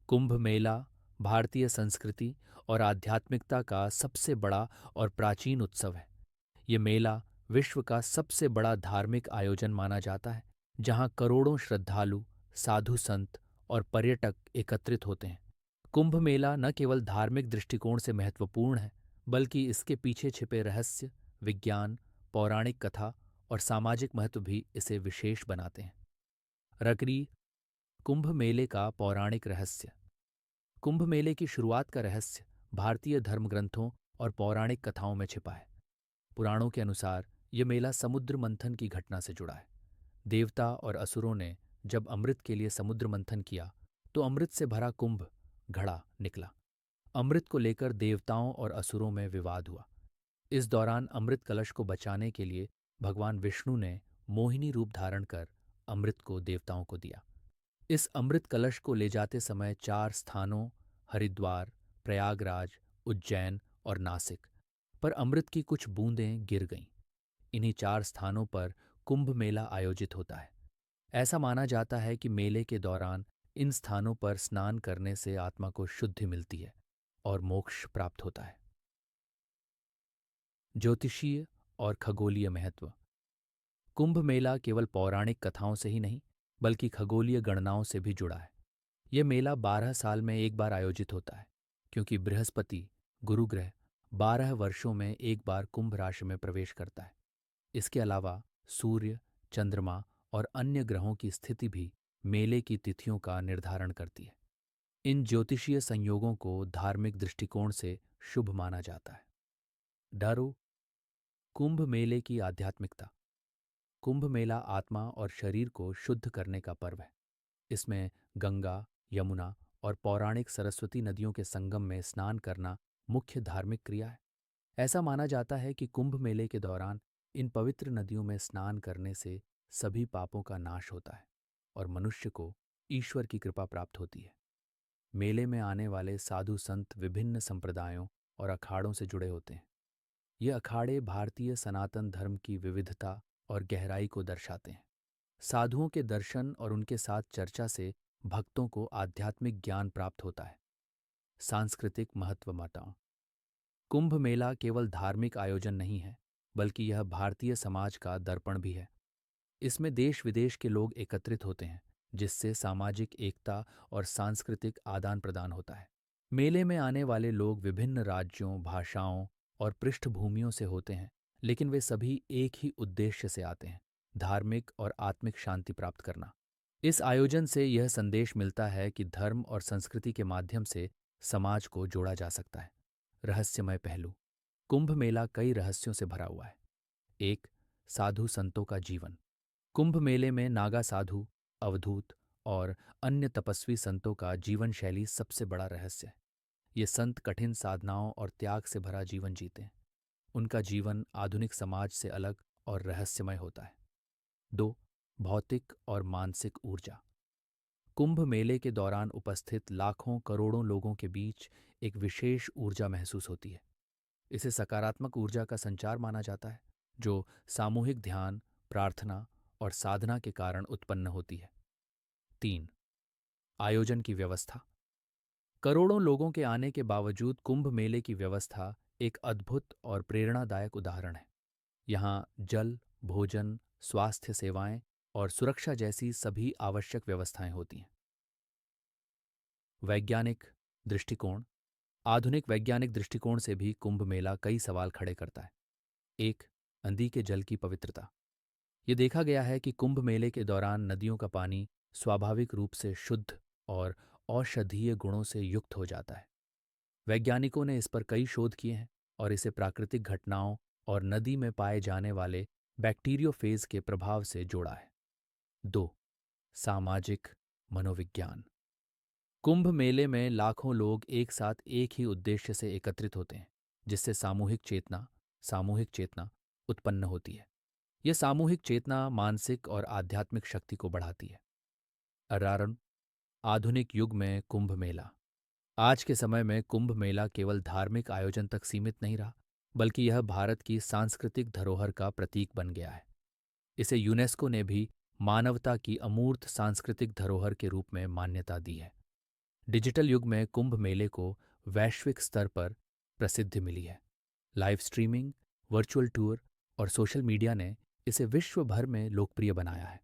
कुंभ मेला भारतीय संस्कृति और आध्यात्मिकता का सबसे बड़ा और प्राचीन उत्सव है। ये मेला विश्व का सबसे बड़ा धार्मिक आयोजन माना जाता है, जहाँ करोड़ों श्रद्धालु, साधु संत और पर्यटक एकत्रित होते हैं। कुंभ मेला न केवल धार्मिक दृष्टिकोण से महत्वपूर्ण है, बल्कि इसके पीछे छिपे रहस्य, विज्ञान, पौराणिक कथा और सामाजिक महत्व भी इसे विशेष बनाते हैं। रकरी कुंभ मेले का पौराणिक रहस्य। कुंभ मेले की शुरुआत का रहस्य भारतीय धर्मग्रंथों और पौराणिक कथाओं में छिपा है। पुराणों के अनुसार यह मेला समुद्र मंथन की घटना से जुड़ा है। देवता और असुरों ने जब अमृत के लिए समुद्र मंथन किया, तो अमृत से भरा कुंभ घड़ा निकला। अमृत को लेकर देवताओं और असुरों में विवाद हुआ। इस दौरान अमृत कलश को बचाने के लिए भगवान विष्णु ने मोहिनी रूप धारण कर अमृत को देवताओं को दिया। इस अमृत कलश को ले जाते समय 4 स्थानों हरिद्वार, प्रयागराज, उज्जैन और नासिक पर अमृत की कुछ बूंदें गिर गईं। इन्हीं 4 स्थानों पर कुंभ मेला आयोजित होता है। ऐसा माना जाता है कि मेले के दौरान इन स्थानों पर स्नान करने से आत्मा को शुद्धि मिलती है और मोक्ष प्राप्त होता है। ज्योतिषीय और खगोलीय महत्व। कुंभ मेला केवल पौराणिक कथाओं से ही नहीं, बल्कि खगोलीय गणनाओं से भी जुड़ा है। यह मेला 12 साल में एक बार आयोजित होता है, क्योंकि बृहस्पति, गुरु ग्रह, 12 वर्षों में एक बार कुंभ राशि में प्रवेश करता है। इसके अलावा सूर्य, चंद्रमा और अन्य ग्रहों की स्थिति भी मेले की तिथियों का निर्धारण करती है। इन ज्योतिषीय संयोगों को धार्मिक दृष्टिकोण से शुभ माना जाता है। डरो कुंभ मेले की आध्यात्मिकता। कुंभ मेला आत्मा और शरीर को शुद्ध करने का पर्व है। इसमें गंगा, यमुना और पौराणिक सरस्वती नदियों के संगम में स्नान करना मुख्य धार्मिक क्रिया है। ऐसा माना जाता है कि कुंभ मेले के दौरान इन पवित्र नदियों में स्नान करने से सभी पापों का नाश होता है और मनुष्य को ईश्वर की कृपा प्राप्त होती है। मेले में आने वाले साधु संत विभिन्न संप्रदायों और अखाड़ों से जुड़े होते हैं। ये अखाड़े भारतीय सनातन धर्म की विविधता और गहराई को दर्शाते हैं। साधुओं के दर्शन और उनके साथ चर्चा से भक्तों को आध्यात्मिक ज्ञान प्राप्त होता है। सांस्कृतिक महत्व मताओं। कुंभ मेला केवल धार्मिक आयोजन नहीं है, बल्कि यह भारतीय समाज का दर्पण भी है। इसमें देश विदेश के लोग एकत्रित होते हैं, जिससे सामाजिक एकता और सांस्कृतिक आदान प्रदान होता है। मेले में आने वाले लोग विभिन्न राज्यों, भाषाओं और पृष्ठभूमियों से होते हैं, लेकिन वे सभी एक ही उद्देश्य से आते हैं: धार्मिक और आत्मिक शांति प्राप्त करना। इस आयोजन से यह संदेश मिलता है कि धर्म और संस्कृति के माध्यम से समाज को जोड़ा जा सकता है। रहस्यमय पहलू। कुंभ मेला कई रहस्यों से भरा हुआ है। 1. साधु संतों का जीवन। कुंभ मेले में नागा साधु, अवधूत और अन्य तपस्वी संतों का जीवन शैली सबसे बड़ा रहस्य है। ये संत कठिन साधनाओं और त्याग से भरा जीवन जीते हैं। उनका जीवन आधुनिक समाज से अलग और रहस्यमय होता है। 2. भौतिक और मानसिक ऊर्जा। कुंभ मेले के दौरान उपस्थित लाखों करोड़ों लोगों के बीच एक विशेष ऊर्जा महसूस होती है। इसे सकारात्मक ऊर्जा का संचार माना जाता है, जो सामूहिक ध्यान, प्रार्थना और साधना के कारण उत्पन्न होती है। 3. आयोजन की व्यवस्था। करोड़ों लोगों के आने के बावजूद कुंभ मेले की व्यवस्था एक अद्भुत और प्रेरणादायक उदाहरण है। यहाँ जल, भोजन, स्वास्थ्य सेवाएं और सुरक्षा जैसी सभी आवश्यक व्यवस्थाएं होती हैं। वैज्ञानिक दृष्टिकोण। आधुनिक वैज्ञानिक दृष्टिकोण से भी कुंभ मेला कई सवाल खड़े करता है। 1. नदी के जल की पवित्रता। ये देखा गया है कि कुंभ मेले के दौरान नदियों का पानी स्वाभाविक रूप से शुद्ध और औषधीय गुणों से युक्त हो जाता है। वैज्ञानिकों ने इस पर कई शोध किए हैं और इसे प्राकृतिक घटनाओं और नदी में पाए जाने वाले बैक्टीरियोफेज के प्रभाव से जोड़ा है। 2. सामाजिक मनोविज्ञान। कुंभ मेले में लाखों लोग एक साथ एक ही उद्देश्य से एकत्रित होते हैं, जिससे सामूहिक चेतना उत्पन्न होती है। यह सामूहिक चेतना मानसिक और आध्यात्मिक शक्ति को बढ़ाती है। अरारन आधुनिक युग में कुंभ मेला। आज के समय में कुंभ मेला केवल धार्मिक आयोजन तक सीमित नहीं रहा, बल्कि यह भारत की सांस्कृतिक धरोहर का प्रतीक बन गया है। इसे यूनेस्को ने भी मानवता की अमूर्त सांस्कृतिक धरोहर के रूप में मान्यता दी है। डिजिटल युग में कुंभ मेले को वैश्विक स्तर पर प्रसिद्धि मिली है। लाइव स्ट्रीमिंग, वर्चुअल टूर और सोशल मीडिया ने इसे विश्व भर में लोकप्रिय बनाया है।